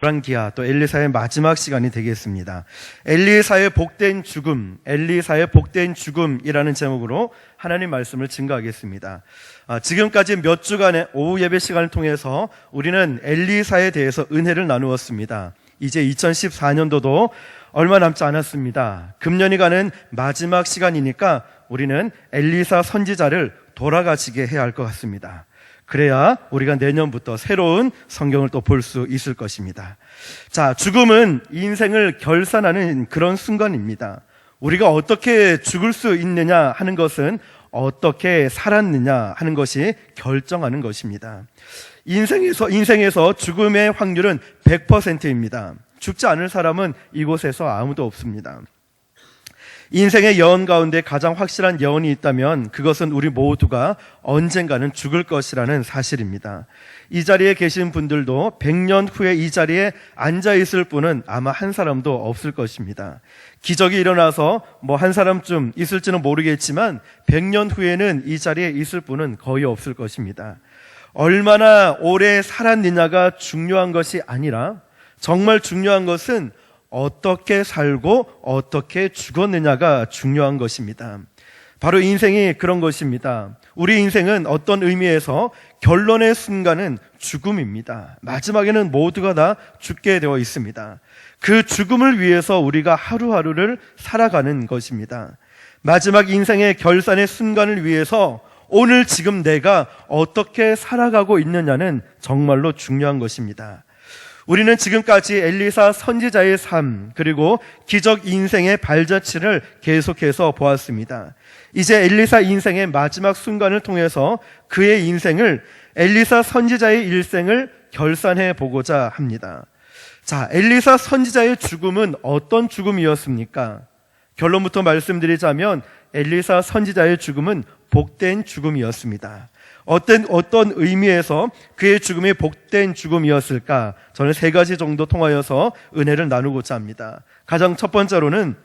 열왕기하 또 엘리사의 마지막 시간이 되겠습니다. 엘리사의 복된 죽음이라는 제목으로 하나님 말씀을 증거하겠습니다. 지금까지 몇 주간의 오후 예배 시간을 통해서 우리는 엘리사에 대해서 은혜를 나누었습니다. 이제 2014년도도 얼마 남지 않았습니다. 금년이 가는 마지막 시간이니까 우리는 엘리사 선지자를 돌아가시게 해야 할 것 같습니다. 그래야 우리가 내년부터 새로운 성경을 또 볼 수 있을 것입니다. 자, 죽음은 인생을 결산하는 그런 순간입니다. 우리가 어떻게 죽을 수 있느냐 하는 것은 어떻게 살았느냐 하는 것이 결정하는 것입니다. 인생에서 죽음의 확률은 100%입니다. 죽지 않을 사람은 이곳에서 아무도 없습니다. 인생의 예언 가운데 가장 확실한 예언이 있다면 그것은 우리 모두가 언젠가는 죽을 것이라는 사실입니다. 이 자리에 계신 분들도 100년 후에 이 자리에 앉아 있을 분은 아마 한 사람도 없을 것입니다. 기적이 일어나서 한 사람쯤 있을지는 모르겠지만 100년 후에는 이 자리에 있을 분은 거의 없을 것입니다. 얼마나 오래 살았느냐가 중요한 것이 아니라 정말 중요한 것은 어떻게 살고 어떻게 죽었느냐가 중요한 것입니다. 바로 인생이 그런 것입니다. 우리 인생은 어떤 의미에서 결론의 순간은 죽음입니다. 마지막에는 모두가 다 죽게 되어 있습니다. 그 죽음을 위해서 우리가 하루하루를 살아가는 것입니다. 마지막 인생의 결산의 순간을 위해서 오늘 지금 내가 어떻게 살아가고 있느냐는 정말로 중요한 것입니다. 우리는 지금까지 엘리사 선지자의 삶 그리고 기적 인생의 발자취를 계속해서 보았습니다. 이제 엘리사 인생의 마지막 순간을 통해서 그의 인생을 엘리사 선지자의 일생을 결산해 보고자 합니다. 자, 엘리사 선지자의 죽음은 어떤 죽음이었습니까? 결론부터 말씀드리자면 엘리사 선지자의 죽음은 복된 죽음이었습니다. 어떤 의미에서 그의 죽음이 복된 죽음이었을까? 저는 3가지 정도 통하여서 은혜를 나누고자 합니다. 가장 첫 번째로는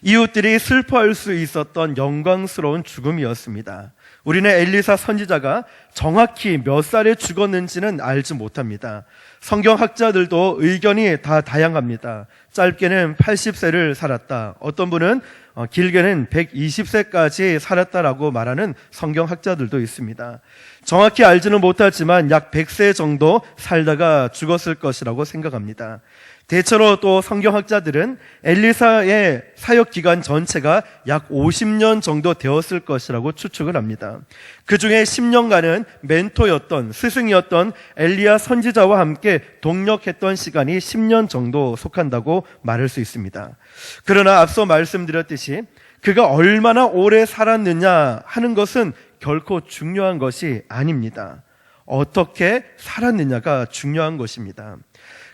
이웃들이 슬퍼할 수 있었던 영광스러운 죽음이었습니다. 우리는 엘리사 선지자가 정확히 몇 살에 죽었는지는 알지 못합니다. 성경학자들도 의견이 다 다양합니다. 짧게는 80세를 살았다. 어떤 분은 길게는 120세까지 살았다라고 말하는 성경학자들도 있습니다. 정확히 알지는 못하지만 약 100세 정도 살다가 죽었을 것이라고 생각합니다. 대체로 또 성경학자들은 엘리사의 사역 기간 전체가 약 50년 정도 되었을 것이라고 추측을 합니다. 그 중에 10년간은 멘토였던 스승이었던 엘리야 선지자와 함께 동역했던 시간이 10년 정도 속한다고 말할 수 있습니다. 그러나 앞서 말씀드렸듯이 그가 얼마나 오래 살았느냐 하는 것은 결코 중요한 것이 아닙니다. 어떻게 살았느냐가 중요한 것입니다.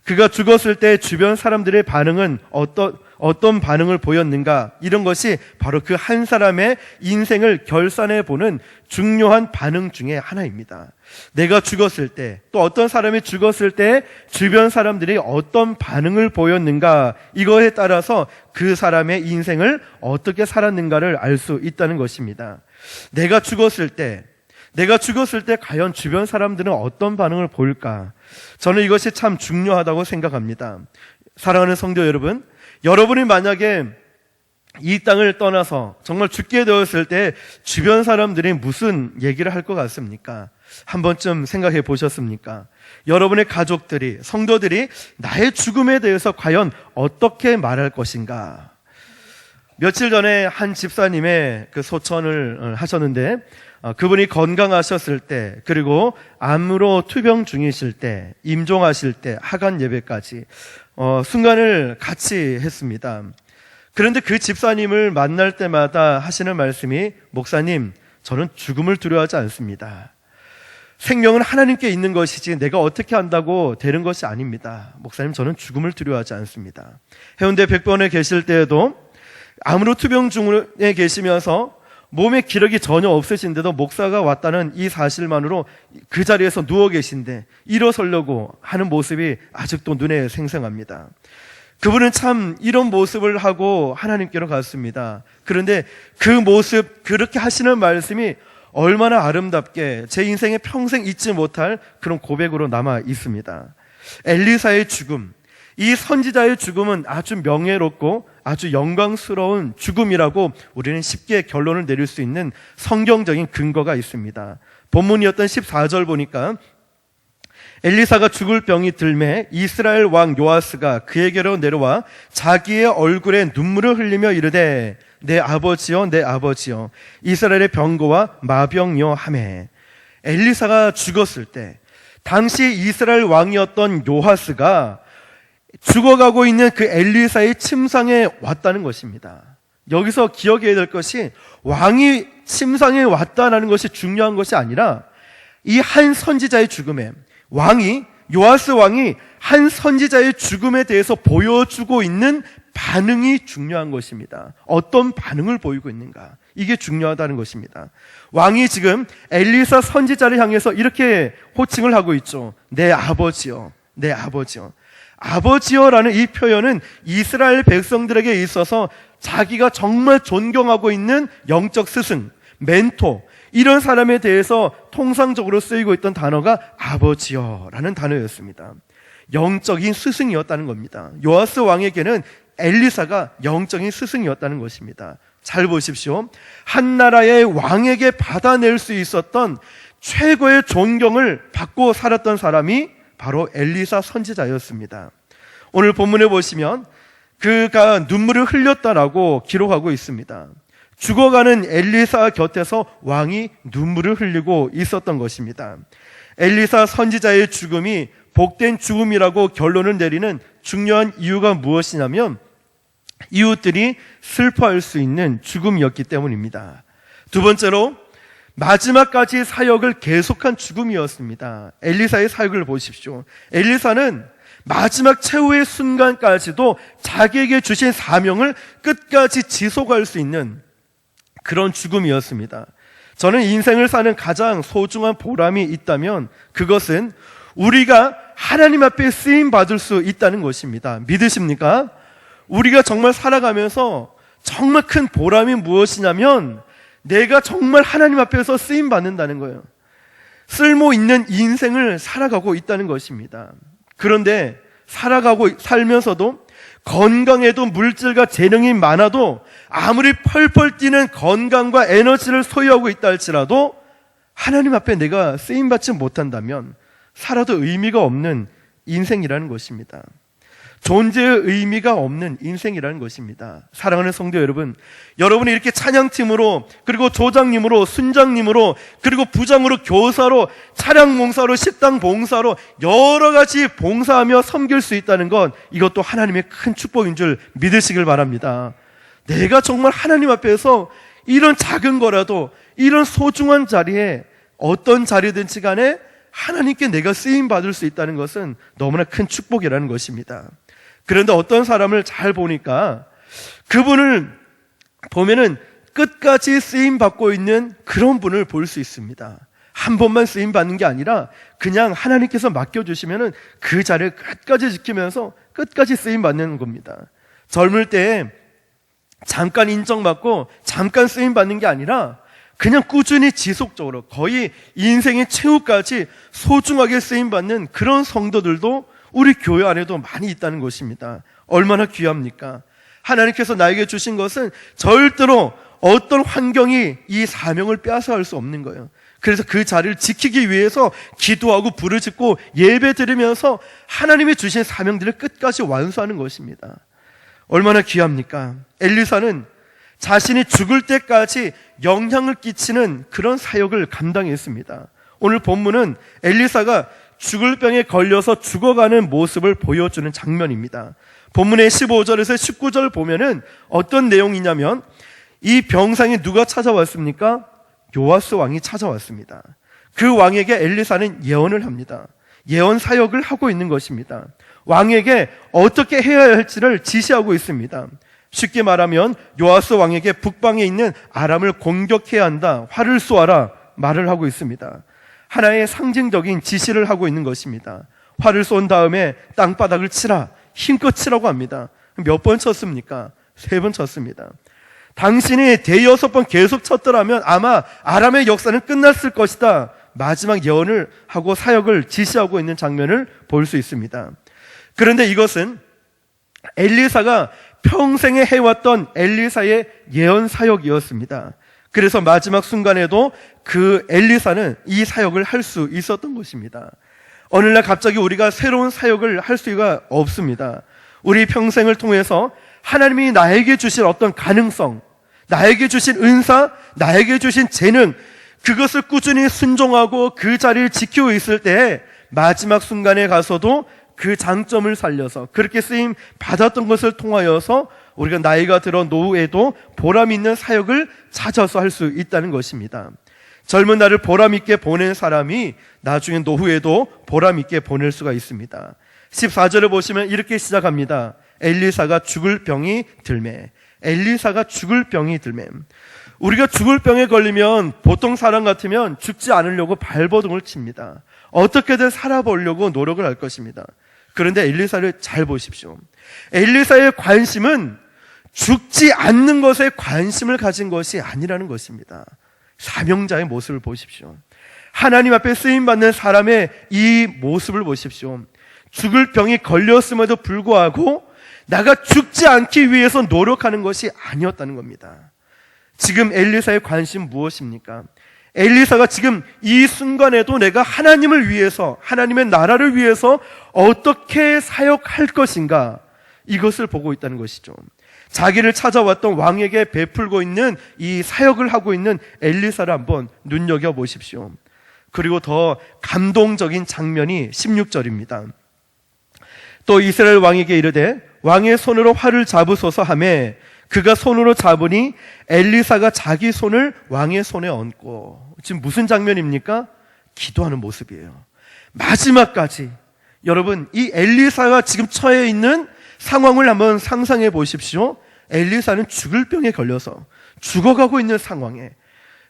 그가 죽었을 때 주변 사람들의 반응은 어떤 반응을 보였는가, 이런 것이 바로 그 한 사람의 인생을 결산해 보는 중요한 반응 중에 하나입니다. 내가 죽었을 때, 또 어떤 사람이 죽었을 때 주변 사람들이 어떤 반응을 보였는가, 이거에 따라서 그 사람의 인생을 어떻게 살았는가를 알 수 있다는 것입니다. 내가 죽었을 때 과연 주변 사람들은 어떤 반응을 보일까? 저는 이것이 참 중요하다고 생각합니다. 사랑하는 성도 여러분, 여러분이 만약에 이 땅을 떠나서 정말 죽게 되었을 때 주변 사람들이 무슨 얘기를 할 것 같습니까? 한 번쯤 생각해 보셨습니까? 여러분의 가족들이, 성도들이 나의 죽음에 대해서 과연 어떻게 말할 것인가? 며칠 전에 한 집사님의 그 소천을 하셨는데, 그분이 건강하셨을 때, 그리고 암으로 투병 중이실 때, 임종하실 때, 하간 예배까지 순간을 같이 했습니다. 그런데 그 집사님을 만날 때마다 하시는 말씀이, 목사님, 저는 죽음을 두려워하지 않습니다. 생명은 하나님께 있는 것이지 내가 어떻게 한다고 되는 것이 아닙니다. 목사님, 저는 죽음을 두려워하지 않습니다. 해운대 100번에 계실 때에도 암으로 투병 중에 계시면서 몸에 기력이 전혀 없으신데도 목사가 왔다는 이 사실만으로 그 자리에서 누워 계신데 일어서려고 하는 모습이 아직도 눈에 생생합니다. 그분은 참 이런 모습을 하고 하나님께로 갔습니다. 그런데 그 모습, 그렇게 하시는 말씀이 얼마나 아름답게 제 인생에 평생 잊지 못할 그런 고백으로 남아 있습니다. 엘리사의 죽음, 이 선지자의 죽음은 아주 명예롭고 아주 영광스러운 죽음이라고 우리는 쉽게 결론을 내릴 수 있는 성경적인 근거가 있습니다. 본문이었던 14절 보니까 엘리사가 죽을 병이 들매 이스라엘 왕 요아스가 그에게로 내려와 자기의 얼굴에 눈물을 흘리며 이르되 내 아버지여 내 아버지여 이스라엘의 병거와 마병이여 하매. 엘리사가 죽었을 때 당시 이스라엘 왕이었던 요아스가 죽어가고 있는 그 엘리사의 침상에 왔다는 것입니다. 여기서 기억해야 될 것이 왕이 침상에 왔다는 것이 중요한 것이 아니라 이 한 선지자의 죽음에 요아스 왕이 한 선지자의 죽음에 대해서 보여주고 있는 반응이 중요한 것입니다. 어떤 반응을 보이고 있는가, 이게 중요하다는 것입니다. 왕이 지금 엘리사 선지자를 향해서 이렇게 호칭을 하고 있죠. 내 아버지여, 내 아버지여. 아버지여라는 이 표현은 이스라엘 백성들에게 있어서 자기가 정말 존경하고 있는 영적 스승, 멘토, 이런 사람에 대해서 통상적으로 쓰이고 있던 단어가 아버지여라는 단어였습니다. 영적인 스승이었다는 겁니다. 요아스 왕에게는 엘리사가 영적인 스승이었다는 것입니다. 잘 보십시오. 한 나라의 왕에게 받아낼 수 있었던 최고의 존경을 받고 살았던 사람이 바로 엘리사 선지자였습니다. 오늘 본문에 보시면 그가 눈물을 흘렸다라고 기록하고 있습니다. 죽어가는 엘리사 곁에서 왕이 눈물을 흘리고 있었던 것입니다. 엘리사 선지자의 죽음이 복된 죽음이라고 결론을 내리는 중요한 이유가 무엇이냐면 이웃들이 슬퍼할 수 있는 죽음이었기 때문입니다. 두 번째로 마지막까지 사역을 계속한 죽음이었습니다. 엘리사의 사역을 보십시오. 엘리사는 마지막 최후의 순간까지도 자기에게 주신 사명을 끝까지 지속할 수 있는 그런 죽음이었습니다. 저는 인생을 사는 가장 소중한 보람이 있다면 그것은 우리가 하나님 앞에 쓰임 받을 수 있다는 것입니다. 믿으십니까? 우리가 정말 살아가면서 정말 큰 보람이 무엇이냐면 내가 정말 하나님 앞에서 쓰임 받는다는 거예요. 쓸모 있는 인생을 살아가고 있다는 것입니다. 그런데 살면서도 건강에도 물질과 재능이 많아도 아무리 펄펄 뛰는 건강과 에너지를 소유하고 있다 할지라도 하나님 앞에 내가 쓰임받지 못한다면 살아도 의미가 없는 인생이라는 것입니다. 존재의 의미가 없는 인생이라는 것입니다. 사랑하는 성도 여러분, 여러분이 이렇게 찬양팀으로, 그리고 조장님으로, 순장님으로, 그리고 부장으로, 교사로, 차량 봉사로, 식당 봉사로 여러 가지 봉사하며 섬길 수 있다는 것, 이것도 하나님의 큰 축복인 줄 믿으시길 바랍니다. 내가 정말 하나님 앞에서 이런 작은 거라도, 이런 소중한 자리에, 어떤 자리든지 간에 하나님께 내가 쓰임받을 수 있다는 것은 너무나 큰 축복이라는 것입니다. 그런데 어떤 사람을 잘 보니까 그분을 보면은 끝까지 쓰임받고 있는 그런 분을 볼 수 있습니다. 한 번만 쓰임받는 게 아니라 그냥 하나님께서 맡겨주시면은 그 자리를 끝까지 지키면서 끝까지 쓰임받는 겁니다. 젊을 때 잠깐 인정받고 잠깐 쓰임받는 게 아니라 그냥 꾸준히 지속적으로 거의 인생의 최후까지 소중하게 쓰임받는 그런 성도들도 우리 교회 안에도 많이 있다는 것입니다. 얼마나 귀합니까? 하나님께서 나에게 주신 것은 절대로 어떤 환경이 이 사명을 빼앗아갈 수 없는 거예요. 그래서 그 자리를 지키기 위해서 기도하고 부르짖고 예배 드리면서 하나님이 주신 사명들을 끝까지 완수하는 것입니다. 얼마나 귀합니까? 엘리사는 자신이 죽을 때까지 영향을 끼치는 그런 사역을 감당했습니다. 오늘 본문은 엘리사가 죽을 병에 걸려서 죽어가는 모습을 보여주는 장면입니다. 본문의 15절에서 19절 보면은 어떤 내용이냐면 이 병상에 누가 찾아왔습니까? 요아스 왕이 찾아왔습니다. 그 왕에게 엘리사는 예언을 합니다. 예언 사역을 하고 있는 것입니다. 왕에게 어떻게 해야 할지를 지시하고 있습니다. 쉽게 말하면 요아스 왕에게 북방에 있는 아람을 공격해야 한다, 활을 쏘아라 말을 하고 있습니다. 하나의 상징적인 지시를 하고 있는 것입니다. 활을 쏜 다음에 땅바닥을 치라, 힘껏 치라고 합니다. 몇 번 쳤습니까? 3번 쳤습니다. 당신이 대여섯 번 계속 쳤더라면 아마 아람의 역사는 끝났을 것이다 마지막 예언을 하고 사역을 지시하고 있는 장면을 볼 수 있습니다. 그런데 이것은 엘리사가 평생에 해왔던 엘리사의 예언 사역이었습니다. 그래서 마지막 순간에도 그 엘리사는 이 사역을 할 수 있었던 것입니다. 어느 날 갑자기 우리가 새로운 사역을 할 수가 없습니다. 우리 평생을 통해서 하나님이 나에게 주신 어떤 가능성, 나에게 주신 은사, 나에게 주신 재능, 그것을 꾸준히 순종하고 그 자리를 지키고 있을 때 마지막 순간에 가서도 그 장점을 살려서 그렇게 쓰임 받았던 것을 통하여서 우리가 나이가 들어 노후에도 보람 있는 사역을 찾아서 할 수 있다는 것입니다. 젊은 날을 보람 있게 보낸 사람이 나중에 노후에도 보람 있게 보낼 수가 있습니다. 14절을 보시면 이렇게 시작합니다. 엘리사가 죽을 병이 들매. 엘리사가 죽을 병이 들매. 우리가 죽을 병에 걸리면 보통 사람 같으면 죽지 않으려고 발버둥을 칩니다. 어떻게든 살아보려고 노력을 할 것입니다. 그런데 엘리사를 잘 보십시오. 엘리사의 관심은 죽지 않는 것에 관심을 가진 것이 아니라는 것입니다. 사명자의 모습을 보십시오. 하나님 앞에 쓰임받는 사람의 이 모습을 보십시오. 죽을 병이 걸렸음에도 불구하고 나가 죽지 않기 위해서 노력하는 것이 아니었다는 겁니다. 지금 엘리사의 관심 무엇입니까? 엘리사가 지금 이 순간에도 내가 하나님을 위해서, 하나님의 나라를 위해서 어떻게 사역할 것인가, 이것을 보고 있다는 것이죠. 자기를 찾아왔던 왕에게 베풀고 있는 이 사역을 하고 있는 엘리사를 한번 눈여겨보십시오. 그리고 더 감동적인 장면이 16절입니다. 또 이스라엘 왕에게 이르되 왕의 손으로 활을 잡으소서 하매 그가 손으로 잡으니 엘리사가 자기 손을 왕의 손에 얹고. 지금 무슨 장면입니까? 기도하는 모습이에요. 마지막까지 여러분, 이 엘리사가 지금 처해 있는 상황을 한번 상상해 보십시오. 엘리사는 죽을 병에 걸려서 죽어가고 있는 상황에,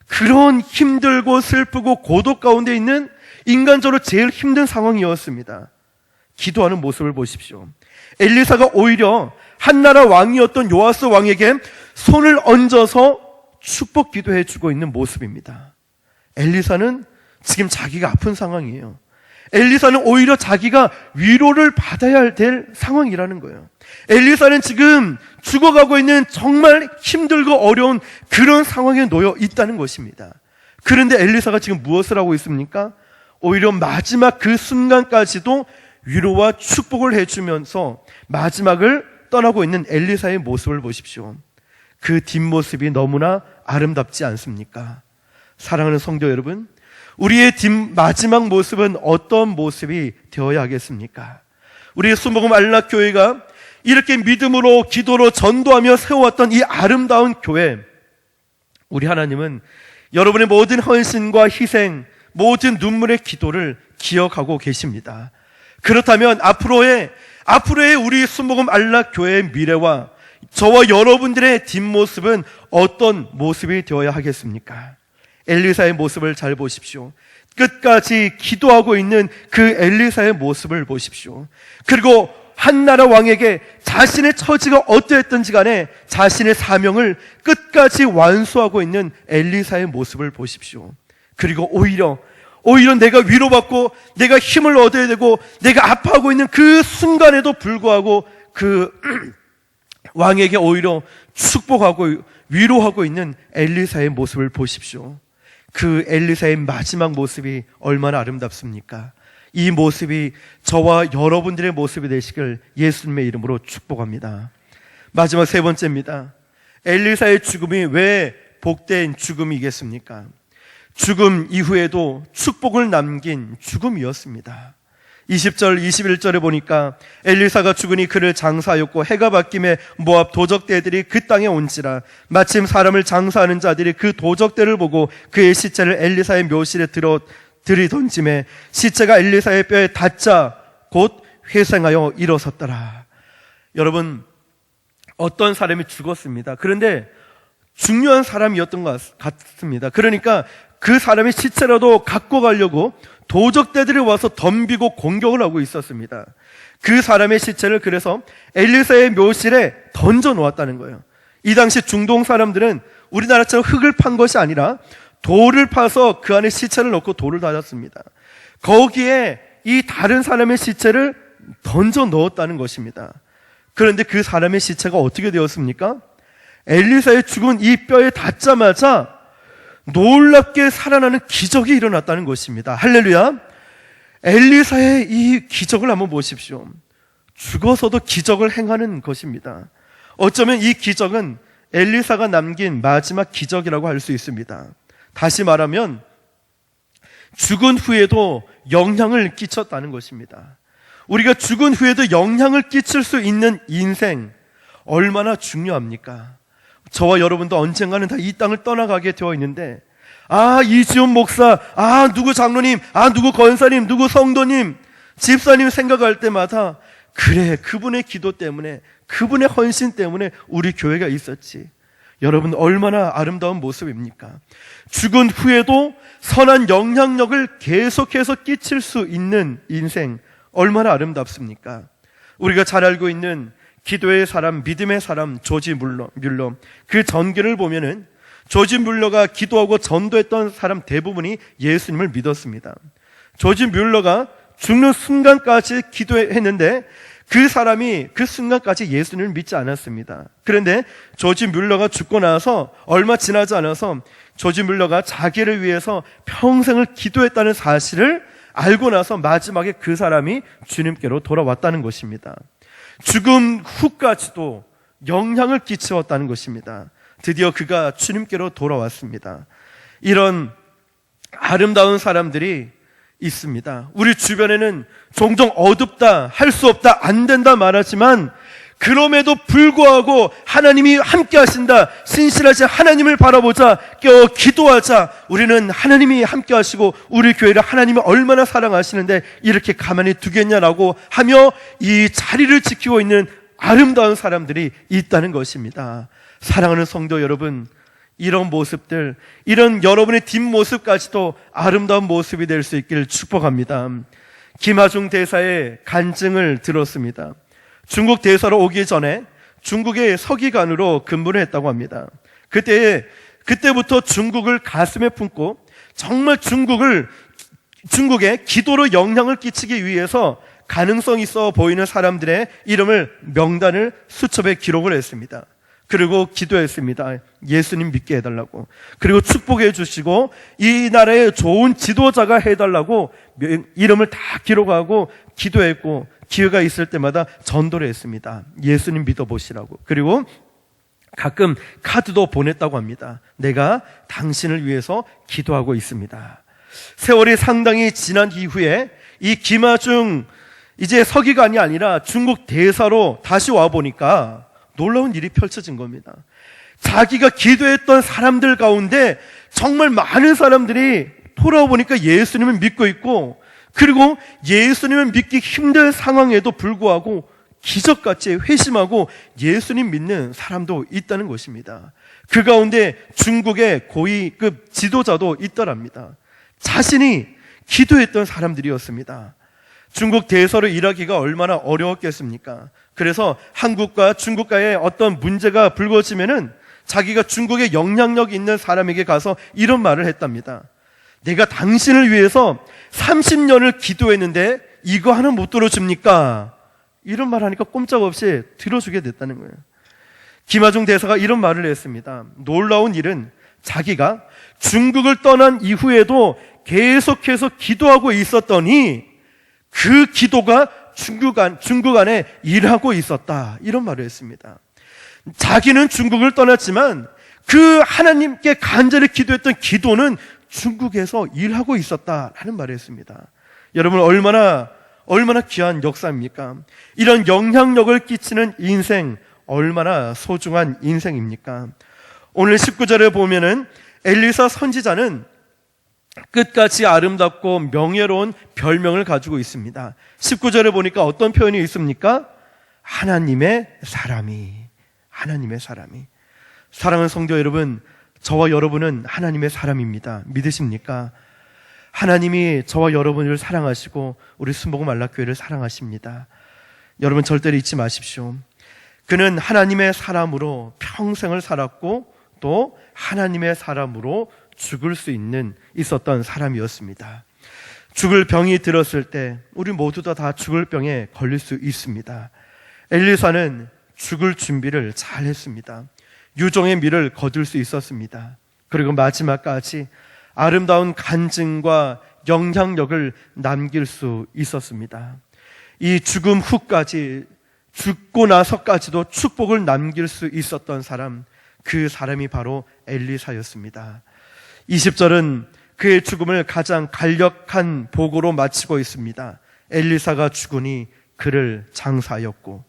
그런 힘들고 슬프고 고독 가운데 있는 인간적으로 제일 힘든 상황이었습니다. 기도하는 모습을 보십시오. 엘리사가 오히려 한나라 왕이었던 요아스 왕에게 손을 얹어서 축복 기도해 주고 있는 모습입니다. 엘리사는 지금 자기가 아픈 상황이에요. 엘리사는 오히려 자기가 위로를 받아야 될 상황이라는 거예요. 엘리사는 지금 죽어가고 있는 정말 힘들고 어려운 그런 상황에 놓여 있다는 것입니다. 그런데 엘리사가 지금 무엇을 하고 있습니까? 오히려 마지막 그 순간까지도 위로와 축복을 해주면서 마지막을 떠나고 있는 엘리사의 모습을 보십시오. 그 뒷모습이 너무나 아름답지 않습니까? 사랑하는 성도 여러분, 우리의 마지막 모습은 어떤 모습이 되어야 하겠습니까? 우리의 순복음 안락교회가 이렇게 믿음으로 기도로 전도하며 세워왔던 이 아름다운 교회, 우리 하나님은 여러분의 모든 헌신과 희생, 모든 눈물의 기도를 기억하고 계십니다. 그렇다면 앞으로의 우리 순복음 안락교회의 미래와 저와 여러분들의 뒷모습은 어떤 모습이 되어야 하겠습니까? 엘리사의 모습을 잘 보십시오. 끝까지 기도하고 있는 그 엘리사의 모습을 보십시오. 그리고 한나라 왕에게 자신의 처지가 어떠했든지 간에 자신의 사명을 끝까지 완수하고 있는 엘리사의 모습을 보십시오. 그리고 오히려 내가 위로받고 내가 힘을 얻어야 되고 내가 아파하고 있는 그 순간에도 불구하고 그 왕에게 오히려 축복하고 위로하고 있는 엘리사의 모습을 보십시오. 그 엘리사의 마지막 모습이 얼마나 아름답습니까? 이 모습이 저와 여러분들의 모습이 되시길 예수님의 이름으로 축복합니다. 마지막 세 번째입니다. 엘리사의 죽음이 왜 복된 죽음이겠습니까? 죽음 이후에도 축복을 남긴 죽음이었습니다. 20절, 21절에 보니까 엘리사가 죽으니 그를 장사하였고 해가 바뀜에 모압 도적대들이 그 땅에 온지라 마침 사람을 장사하는 자들이 그 도적대를 보고 그의 시체를 엘리사의 묘실에 들이던짐에 시체가 엘리사의 뼈에 닿자 곧 회생하여 일어섰더라. 여러분, 어떤 사람이 죽었습니다. 그런데 중요한 사람이었던 것 같습니다. 그러니까 그 사람의 시체라도 갖고 가려고 도적대들이 와서 덤비고 공격을 하고 있었습니다. 그 사람의 시체를 그래서 엘리사의 묘실에 던져 놓았다는 거예요. 이 당시 중동 사람들은 우리나라처럼 흙을 판 것이 아니라 돌을 파서 그 안에 시체를 넣고 돌을 닫았습니다. 거기에 이 다른 사람의 시체를 던져 넣었다는 것입니다. 그런데 그 사람의 시체가 어떻게 되었습니까? 엘리사의 죽은 이 뼈에 닿자마자 놀랍게 살아나는 기적이 일어났다는 것입니다. 할렐루야. 엘리사의 이 기적을 한번 보십시오. 죽어서도 기적을 행하는 것입니다. 어쩌면 이 기적은 엘리사가 남긴 마지막 기적이라고 할 수 있습니다. 다시 말하면 죽은 후에도 영향을 끼쳤다는 것입니다. 우리가 죽은 후에도 영향을 끼칠 수 있는 인생 얼마나 중요합니까? 저와 여러분도 언젠가는 다 이 땅을 떠나가게 되어 있는데, 이지훈 목사, 누구 장로님, 누구 권사님, 누구 성도님, 집사님 생각할 때마다 그래, 그분의 기도 때문에, 그분의 헌신 때문에 우리 교회가 있었지. 여러분, 얼마나 아름다운 모습입니까? 죽은 후에도 선한 영향력을 계속해서 끼칠 수 있는 인생 얼마나 아름답습니까? 우리가 잘 알고 있는 기도의 사람, 믿음의 사람 조지 뮬러, 그 전기를 보면은 조지 뮬러가 기도하고 전도했던 사람 대부분이 예수님을 믿었습니다. 조지 뮬러가 죽는 순간까지 기도했는데 그 사람이 그 순간까지 예수님을 믿지 않았습니다. 그런데 조지 뮬러가 죽고 나서 얼마 지나지 않아서 조지 뮬러가 자기를 위해서 평생을 기도했다는 사실을 알고 나서 마지막에 그 사람이 주님께로 돌아왔다는 것입니다. 죽음 후까지도 영향을 끼치었다는 것입니다. 드디어 그가 주님께로 돌아왔습니다. 이런 아름다운 사람들이 있습니다. 우리 주변에는 종종 어둡다, 할 수 없다, 안 된다 말하지만 그럼에도 불구하고 하나님이 함께 하신다, 신실하신 하나님을 바라보자, 깨어 기도하자, 우리는 하나님이 함께 하시고 우리 교회를 하나님이 얼마나 사랑하시는데 이렇게 가만히 두겠냐라고 하며 이 자리를 지키고 있는 아름다운 사람들이 있다는 것입니다. 사랑하는 성도 여러분, 이런 모습들, 이런 여러분의 뒷모습까지도 아름다운 모습이 될 수 있기를 축복합니다. 김하중 대사의 간증을 들었습니다. 중국 대사로 오기 전에 중국의 서기관으로 근무를 했다고 합니다. 그때부터 중국을 가슴에 품고 정말 중국에 기도로 영향을 끼치기 위해서 가능성 있어 보이는 사람들의 이름을 명단을 수첩에 기록을 했습니다. 그리고 기도했습니다. 예수님 믿게 해달라고. 그리고 축복해 주시고 이 나라의 좋은 지도자가 해달라고 이름을 다 기록하고 기도했고 기회가 있을 때마다 전도를 했습니다. 예수님 믿어보시라고. 그리고 가끔 카드도 보냈다고 합니다. 내가 당신을 위해서 기도하고 있습니다. 세월이 상당히 지난 이후에 이 김하중 이제 서기관이 아니라 중국 대사로 다시 와보니까 놀라운 일이 펼쳐진 겁니다. 자기가 기도했던 사람들 가운데 정말 많은 사람들이 돌아와 보니까 예수님을 믿고 있고, 그리고 예수님을 믿기 힘든 상황에도 불구하고 기적같이 회심하고 예수님 믿는 사람도 있다는 것입니다. 그 가운데 중국의 고위급 지도자도 있더랍니다. 자신이 기도했던 사람들이었습니다. 중국 대사로 일하기가 얼마나 어려웠겠습니까? 그래서 한국과 중국과의 어떤 문제가 불거지면은 자기가 중국에 영향력 있는 사람에게 가서 이런 말을 했답니다. 내가 당신을 위해서 30년을 기도했는데 이거 하나 못 들어줍니까? 이런 말 하니까 꼼짝없이 들어주게 됐다는 거예요. 김하중 대사가 이런 말을 했습니다. 놀라운 일은 자기가 중국을 떠난 이후에도 계속해서 기도하고 있었더니 그 기도가 중국 안에 일하고 있었다. 이런 말을 했습니다. 자기는 중국을 떠났지만 그 하나님께 간절히 기도했던 기도는 중국에서 일하고 있었다라는 말을 했습니다. 여러분, 얼마나 귀한 역사입니까? 이런 영향력을 끼치는 인생, 얼마나 소중한 인생입니까? 오늘 19절에 보면은 엘리사 선지자는 끝까지 아름답고 명예로운 별명을 가지고 있습니다. 19절에 보니까 어떤 표현이 있습니까? 하나님의 사람이. 사랑하는 성도 여러분, 저와 여러분은 하나님의 사람입니다. 믿으십니까? 하나님이 저와 여러분을 사랑하시고 우리 순복음 안락교회를 사랑하십니다. 여러분 절대로 잊지 마십시오. 그는 하나님의 사람으로 평생을 살았고 또 하나님의 사람으로 죽을 수 있었던 사람이었습니다. 죽을 병이 들었을 때 우리 모두 다 죽을 병에 걸릴 수 있습니다. 엘리사는 죽을 준비를 잘 했습니다. 유종의 미를 거둘 수 있었습니다. 그리고 마지막까지 아름다운 간증과 영향력을 남길 수 있었습니다. 이 죽음 후까지, 죽고 나서까지도 축복을 남길 수 있었던 사람, 그 사람이 바로 엘리사였습니다. 20절은 그의 죽음을 가장 간략한 보고로 마치고 있습니다. 엘리사가 죽으니 그를 장사하였고.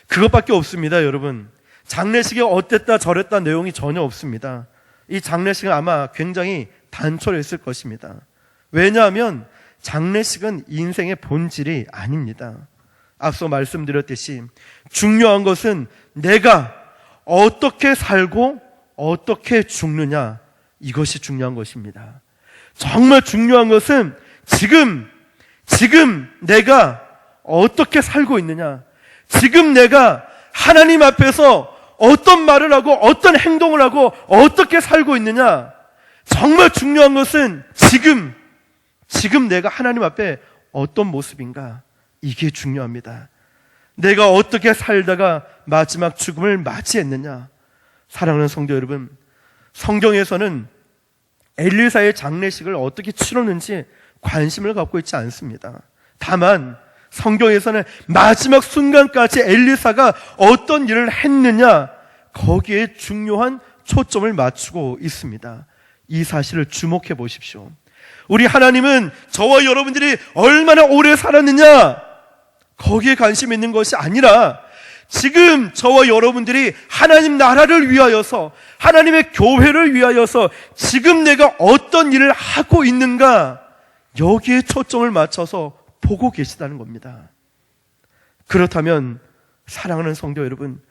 그것밖에 없습니다, 여러분. 장례식에 어땠다 저랬다 내용이 전혀 없습니다. 이 장례식은 아마 굉장히 단촐했을 것입니다. 왜냐하면 장례식은 인생의 본질이 아닙니다. 앞서 말씀드렸듯이 중요한 것은 내가 어떻게 살고 어떻게 죽느냐, 이것이 중요한 것입니다. 정말 중요한 것은 지금 내가 어떻게 살고 있느냐, 지금 내가 하나님 앞에서 어떤 말을 하고 어떤 행동을 하고 어떻게 살고 있느냐. 정말 중요한 것은 지금 내가 하나님 앞에 어떤 모습인가, 이게 중요합니다. 내가 어떻게 살다가 마지막 죽음을 맞이했느냐. 사랑하는 성도 여러분, 성경에서는 엘리사의 장례식을 어떻게 치렀는지 관심을 갖고 있지 않습니다. 다만 성경에서는 마지막 순간까지 엘리사가 어떤 일을 했느냐, 거기에 중요한 초점을 맞추고 있습니다. 이 사실을 주목해 보십시오. 우리 하나님은 저와 여러분들이 얼마나 오래 살았느냐, 거기에 관심이 있는 것이 아니라 지금 저와 여러분들이 하나님 나라를 위하여서, 하나님의 교회를 위하여서 지금 내가 어떤 일을 하고 있는가, 여기에 초점을 맞춰서 보고 계시다는 겁니다. 그렇다면 사랑하는 성도 여러분,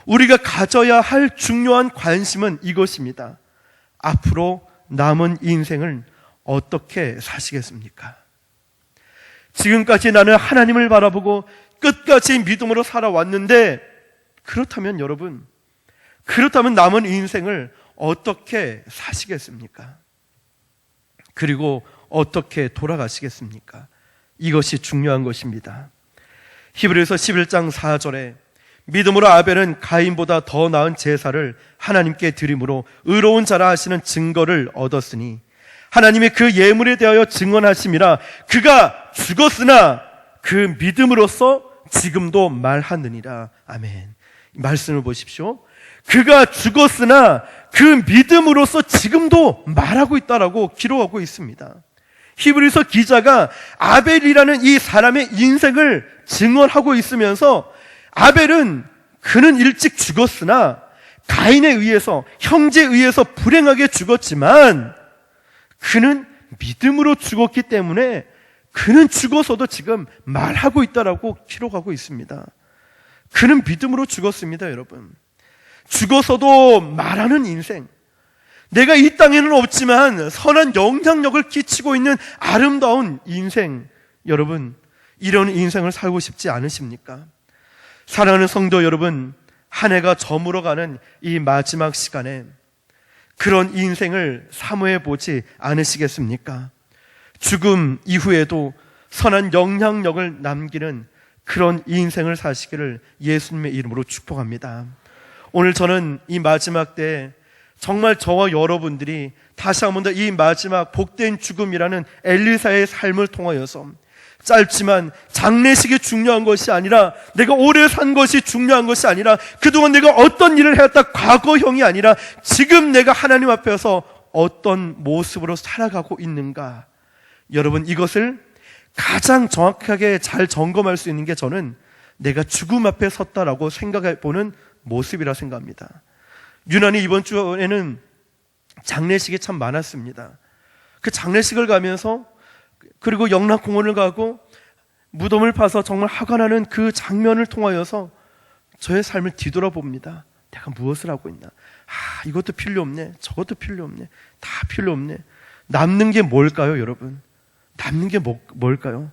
우리가 가져야 할 중요한 관심은 이것입니다. 앞으로 남은 인생을 어떻게 사시겠습니까? 지금까지 나는 하나님을 바라보고 끝까지 믿음으로 살아왔는데, 그렇다면 여러분, 그렇다면 남은 인생을 어떻게 사시겠습니까? 그리고 어떻게 돌아가시겠습니까? 이것이 중요한 것입니다. 히브리서 11장 4절에 믿음으로 아벨은 가인보다 더 나은 제사를 하나님께 드림으로 의로운 자라 하시는 증거를 얻었으니 하나님이 그 예물에 대하여 증언하심이라. 그가 죽었으나 그 믿음으로써 지금도 말하느니라. 아멘. 말씀을 보십시오. 그가 죽었으나 그 믿음으로써 지금도 말하고 있다라고 기록하고 있습니다. 히브리서 기자가 아벨이라는 이 사람의 인생을 증언하고 있으면서, 아벨은 그는 일찍 죽었으나 가인에 의해서, 형제에 의해서 불행하게 죽었지만 그는 믿음으로 죽었기 때문에 그는 죽어서도 지금 말하고 있다라고 기록하고 있습니다. 그는 믿음으로 죽었습니다, 여러분. 죽어서도 말하는 인생, 내가 이 땅에는 없지만 선한 영향력을 끼치고 있는 아름다운 인생, 여러분, 이런 인생을 살고 싶지 않으십니까? 사랑하는 성도 여러분, 한 해가 저물어가는 이 마지막 시간에 그런 인생을 사모해 보지 않으시겠습니까? 죽음 이후에도 선한 영향력을 남기는 그런 인생을 사시기를 예수님의 이름으로 축복합니다. 오늘 저는 이 마지막 때에 정말 저와 여러분들이 다시 한 번 더 이 마지막 복된 죽음이라는 엘리사의 삶을 통하여서, 짧지만 장례식이 중요한 것이 아니라, 내가 오래 산 것이 중요한 것이 아니라, 그동안 내가 어떤 일을 해왔다 과거형이 아니라 지금 내가 하나님 앞에서 어떤 모습으로 살아가고 있는가, 여러분, 이것을 가장 정확하게 잘 점검할 수 있는 게 저는 내가 죽음 앞에 섰다라고 생각해 보는 모습이라 생각합니다. 유난히 이번 주에는 장례식이 참 많았습니다. 그 장례식을 가면서, 그리고 영락공원을 가고 무덤을 파서 정말 화가 나는 그 장면을 통하여서 저의 삶을 뒤돌아봅니다. 내가 무엇을 하고 있나? 이것도 필요 없네, 저것도 필요 없네, 다 필요 없네. 남는 게 뭘까요, 여러분? 남는 게 뭘까요?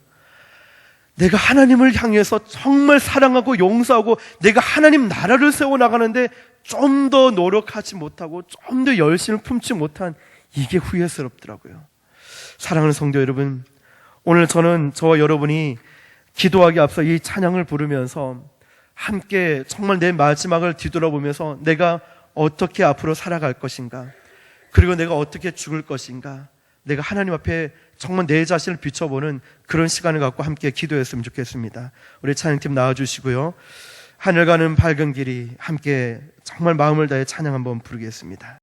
내가 하나님을 향해서 정말 사랑하고 용서하고 내가 하나님 나라를 세워나가는데 좀 더 노력하지 못하고 좀 더 열심을 품지 못한 이게 후회스럽더라고요. 사랑하는 성도 여러분, 오늘 저와 여러분이 기도하기 앞서 이 찬양을 부르면서 함께 정말 내 마지막을 뒤돌아보면서 내가 어떻게 앞으로 살아갈 것인가, 그리고 내가 어떻게 죽을 것인가, 내가 하나님 앞에 정말 내 자신을 비춰보는 그런 시간을 갖고 함께 기도했으면 좋겠습니다. 우리 찬양팀 나와주시고요. 하늘 가는 밝은 길이 함께 정말 마음을 다해 찬양 한번 부르겠습니다.